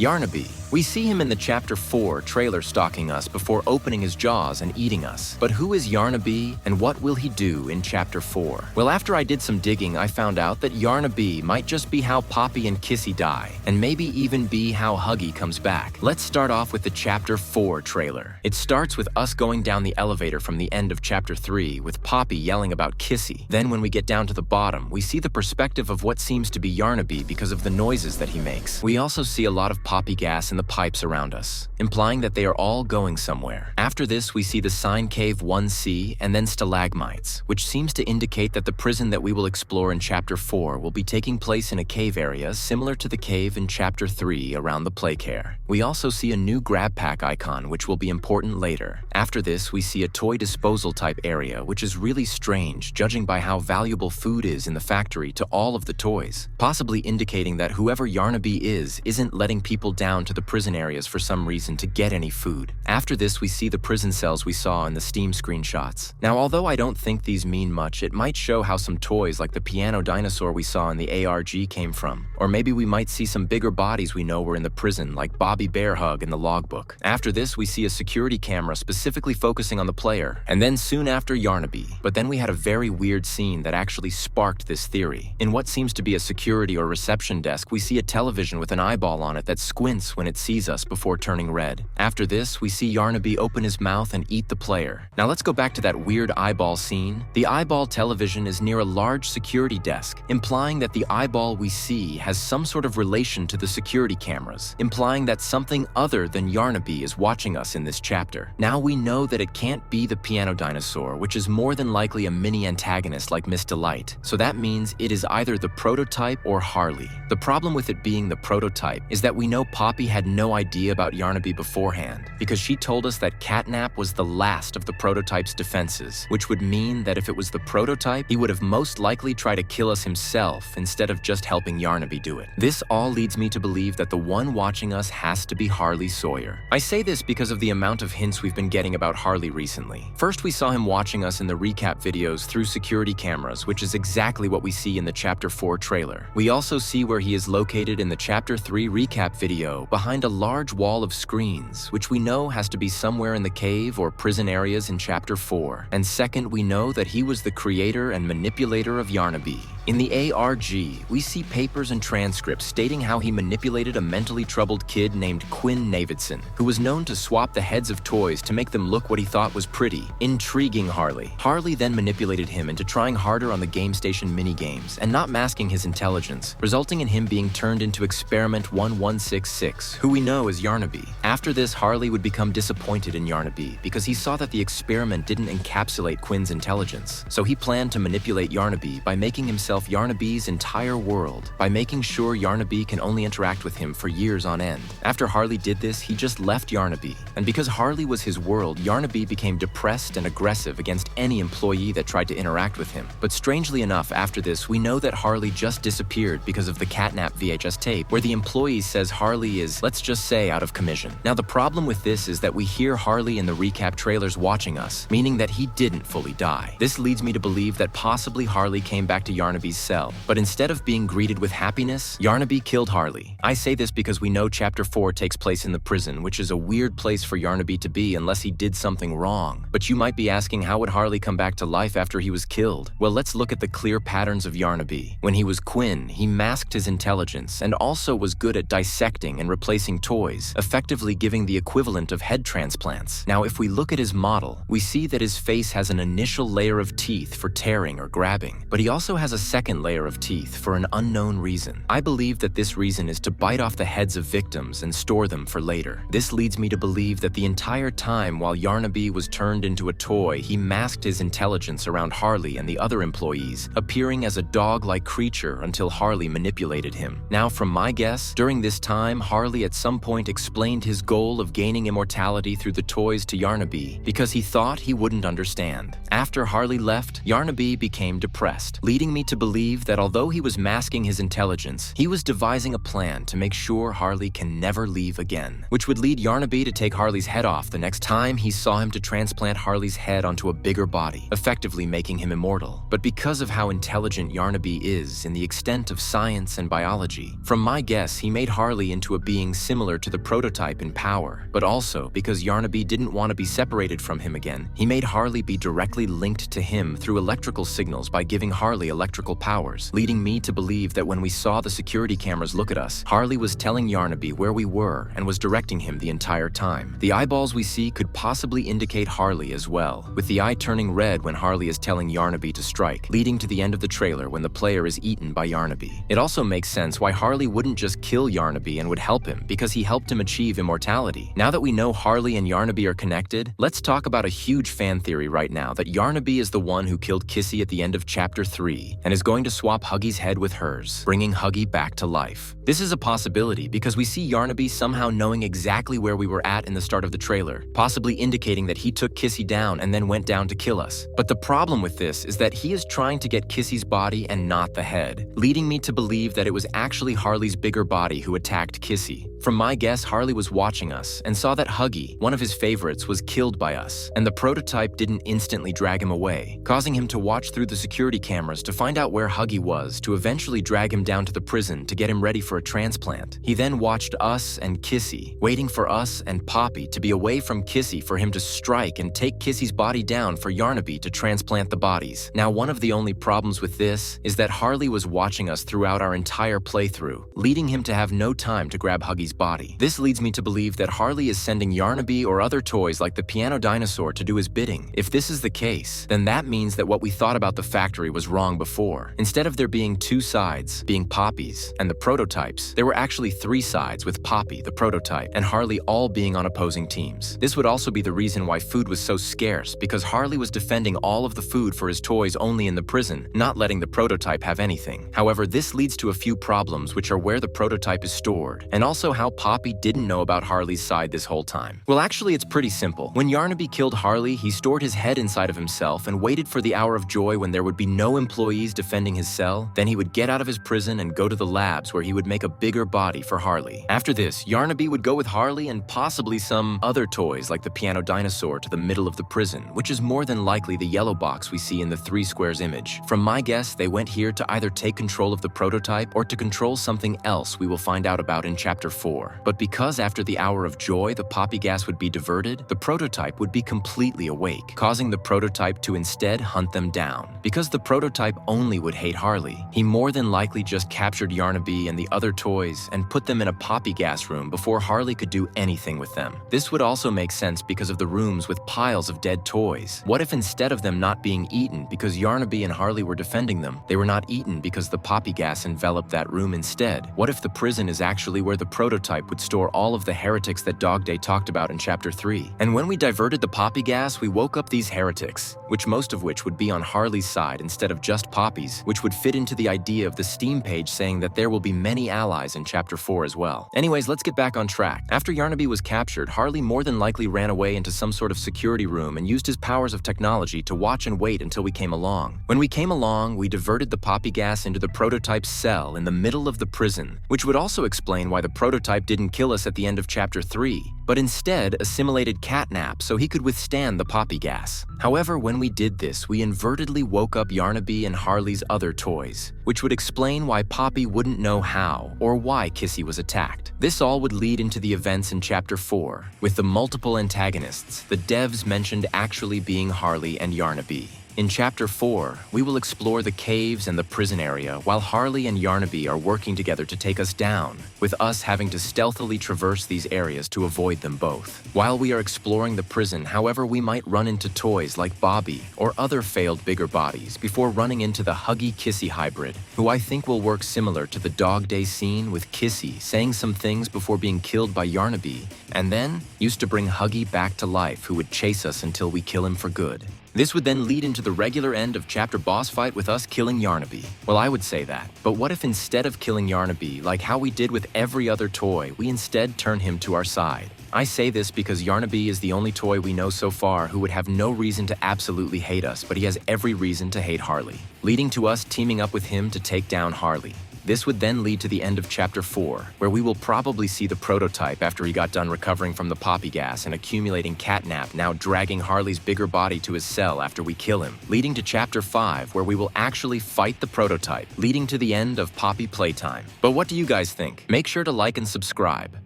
Yarnaby. We see him in the Chapter 4 trailer stalking us before opening his jaws and eating us. But who is Yarnaby and what will he do in Chapter 4? Well, after I did some digging, I found out that Yarnaby might just be how Poppy and Kissy die, and maybe even be how Huggy comes back. Let's start off with the Chapter 4 trailer. It starts with us going down the elevator from the end of Chapter 3 with Poppy yelling about Kissy. Then when we get down to the bottom, we see the perspective of what seems to be Yarnaby because of the noises that he makes. We also see a lot of Poppy gas in the pipes around us, implying that they are all going somewhere. After this, we see the Sign Cave 1C and then stalagmites, which seems to indicate that the prison that we will explore in Chapter 4 will be taking place in a cave area similar to the cave in Chapter 3 around the Playcare. We also see a new grab pack icon, which will be important later. After this, we see a toy disposal type area, which is really strange, judging by how valuable food is in the factory to all of the toys, possibly indicating that whoever Yarnaby isn't letting people down to the prison areas for some reason to get any food. After this, we see the prison cells we saw in the Steam screenshots. Now, although I don't think these mean much, it might show how some toys like the piano dinosaur we saw in the ARG came from. Or maybe we might see some bigger bodies we know were in the prison, like Bobby Bear Hug in the logbook. After this, we see a security camera specifically focusing on the player, and then soon after Yarnaby. But then we had a very weird scene that actually sparked this theory. In what seems to be a security or reception desk, we see a television with an eyeball on it that squints when it sees us before turning red. After this, we see Yarnaby open his mouth and eat the player. Now let's go back to that weird eyeball scene. The eyeball television is near a large security desk, implying that the eyeball we see has some sort of relation to the security cameras, implying that something other than Yarnaby is watching us in this chapter. Now we know that it can't be the piano dinosaur, which is more than likely a mini antagonist like Miss Delight. So that means it is either the prototype or Harley. The problem with it being the prototype is that we know Poppy had no idea about Yarnaby beforehand, because she told us that catnap was the last of the prototype's defenses, which would mean that if it was the prototype, he would have most likely tried to kill us himself instead of just helping Yarnaby do it. This all leads me to believe that the one watching us has to be Harley Sawyer. I say this because of the amount of hints we've been getting about Harley recently. First, we saw him watching us in the recap videos through security cameras, which is exactly what we see in the Chapter 4 trailer. We also see where he is located in the Chapter 3 recap video behind a large wall of screens, which we know has to be somewhere in the cave or prison areas in Chapter 4. And second, we know that he was the creator and manipulator of Yarnaby. In the ARG, we see papers and transcripts stating how he manipulated a mentally troubled kid named Quinn Navidson, who was known to swap the heads of toys to make them look what he thought was pretty, intriguing Harley. Harley then manipulated him into trying harder on the Game Station minigames and not masking his intelligence, resulting in him being turned into Experiment 1166, who we know as Yarnaby. After this, Harley would become disappointed in Yarnaby because he saw that the experiment didn't encapsulate Quinn's intelligence. So he planned to manipulate Yarnaby by making himself Yarnaby's entire world, by making sure Yarnaby can only interact with him for years on end. After Harley did this, he just left Yarnaby. And because Harley was his world, Yarnaby became depressed and aggressive against any employee that tried to interact with him. But strangely enough, after this, we know that Harley just disappeared because of the catnap VHS tape, where the employee says Harley is, let's just say, out of commission. Now the problem with this is that we hear Harley in the recap trailers watching us, meaning that he didn't fully die. This leads me to believe that possibly Harley came back to Yarnaby's cell, but instead of being greeted with happiness, Yarnaby killed Harley. I say this because we know Chapter 4 takes place in the prison, which is a weird place for Yarnaby to be unless he did something wrong. But you might be asking, how would Harley come back to life after he was killed? Well, let's look at the clear patterns of Yarnaby. When he was Quinn, he masked his intelligence and also was good at dissecting and replacing toys, effectively giving the equivalent of head transplants. Now, if we look at his model, we see that his face has an initial layer of teeth for tearing or grabbing, but he also has a second layer of teeth for an unknown reason. I believe that this reason is to bite off the heads of victims and store them for later. This leads me to believe that the entire time while Yarnaby was turned into a toy, he masked his intelligence around Harley and the other employees, appearing as a dog-like creature until Harley manipulated him. Now, from my guess, during this time, Harley at some point explained his goal of gaining immortality through the toys to Yarnaby because he thought he wouldn't understand. After Harley left, Yarnaby became depressed, leading me to believe that although he was masking his intelligence, he was devising a plan to make sure Harley can never leave again, which would lead Yarnaby to take Harley's head off the next time he saw him to transplant Harley's head onto a bigger body, effectively making him immortal. But because of how intelligent Yarnaby is in the extent of science and biology, from my guess, he made Harley into a being similar to the prototype in power, but also because Yarnaby didn't want to be separated from him again, he made Harley be directly linked to him through electrical signals by giving Harley electrical powers, leading me to believe that when we saw the security cameras look at us, Harley was telling Yarnaby where we were and was directing him the entire time. The eyeballs we see could possibly indicate Harley as well, with the eye turning red when Harley is telling Yarnaby to strike, leading to the end of the trailer when the player is eaten by Yarnaby. It also makes sense why Harley wouldn't just kill Yarnaby and would help him, because he helped him achieve immortality. Now that we know Harley and Yarnaby are connected, let's talk about a huge fan theory right now that Yarnaby is the one who killed Kissy at the end of Chapter 3 and is going to swap Huggy's head with hers, bringing Huggy back to life. This is a possibility because we see Yarnaby somehow knowing exactly where we were at in the start of the trailer, possibly indicating that he took Kissy down and then went down to kill us. But the problem with this is that he is trying to get Kissy's body and not the head, leading me to believe that it was actually Harley's bigger body who attacked Kissy. From my guess, Harley was watching us and saw that Huggy, one of his favorites, was killed by us, and the prototype didn't instantly drag him away, causing him to watch through the security cameras to find out where Huggy was to eventually drag him down to the prison to get him ready for a transplant. He then watched us and Kissy, waiting for us and Poppy to be away from Kissy for him to strike and take Kissy's body down for Yarnaby to transplant the bodies. Now, one of the only problems with this is that Harley was watching us throughout our entire playthrough, leading him to have no time to grab Huggy's body. This leads me to believe that Harley is sending Yarnaby or other toys like the piano dinosaur to do his bidding. If this is the case, then that means that what we thought about the factory was wrong before. Instead of there being two sides, being Poppy's and the prototypes, there were actually three sides with Poppy, the prototype, and Harley all being on opposing teams. This would also be the reason why food was so scarce, because Harley was defending all of the food for his toys only in the prison, not letting the prototype have anything. However, this leads to a few problems, which are where the prototype is stored, and also how Poppy didn't know about Harley's side this whole time. Well, actually, it's pretty simple. When Yarnaby killed Harley, he stored his head inside of himself and waited for the hour of joy when there would be no employees defending his cell. Then he would get out of his prison and go to the labs where he would make a bigger body for Harley. After this, Yarnaby would go with Harley and possibly some other toys like the piano dinosaur to the middle of the prison, which is more than likely the yellow box we see in the 3 squares image. From my guess, they went here to either take control of the prototype or to control something else we will find out about in Chapter 4. But because after the hour of joy the poppy gas would be diverted, the prototype would be completely awake, causing the prototype to instead hunt them down. Because the prototype only would hate Harley, he more than likely just captured Yarnaby and the other toys and put them in a poppy gas room before Harley could do anything with them. This would also make sense because of the rooms with piles of dead toys. What if instead of them not being eaten because Yarnaby and Harley were defending them, they were not eaten because the poppy gas enveloped that room instead? What if the prison is actually where the prototype would store all of the heretics that Dog Day talked about in Chapter 3? And when we diverted the poppy gas, we woke up these heretics, which most of which would be on Harley's side instead of just Poppy's, which would fit into the idea of the Steam page saying that there will be many allies in Chapter 4 as well. Anyways, let's get back on track. After Yarnaby was captured, Harley more than likely ran away into some sort of security room and used his powers of technology to watch and wait until we came along. When we came along, we diverted the poppy gas into the prototype's cell in the middle of the prison, which would also explain why the prototype didn't kill us at the end of Chapter 3, but instead assimilated catnap so he could withstand the poppy gas. However, when we did this, we inadvertently woke up Yarnaby and Harley's other toys, which would explain why Poppy wouldn't know how or why Kissy was attacked. This all would lead into the events in Chapter 4, with the multiple antagonists, the devs mentioned actually being Harley and Yarnaby. In Chapter 4, we will explore the caves and the prison area while Harley and Yarnaby are working together to take us down, with us having to stealthily traverse these areas to avoid them both. While we are exploring the prison, however, we might run into toys like Bobby or other failed bigger bodies before running into the Huggy Kissy hybrid, who I think will work similar to the Dog Day scene with Kissy saying some things before being killed by Yarnaby, and then used to bring Huggy back to life, who would chase us until we kill him for good. This would then lead into the regular end of chapter boss fight with us killing Yarnaby. Well, I would say that. But what if instead of killing Yarnaby, like how we did with every other toy, we instead turn him to our side? I say this because Yarnaby is the only toy we know so far who would have no reason to absolutely hate us, but he has every reason to hate Harley, leading to us teaming up with him to take down Harley. This would then lead to the end of Chapter 4, where we will probably see the prototype after he got done recovering from the poppy gas and accumulating catnap, now dragging Harley's bigger body to his cell after we kill him, leading to Chapter 5, where we will actually fight the prototype, leading to the end of Poppy Playtime. But what do you guys think? Make sure to like and subscribe.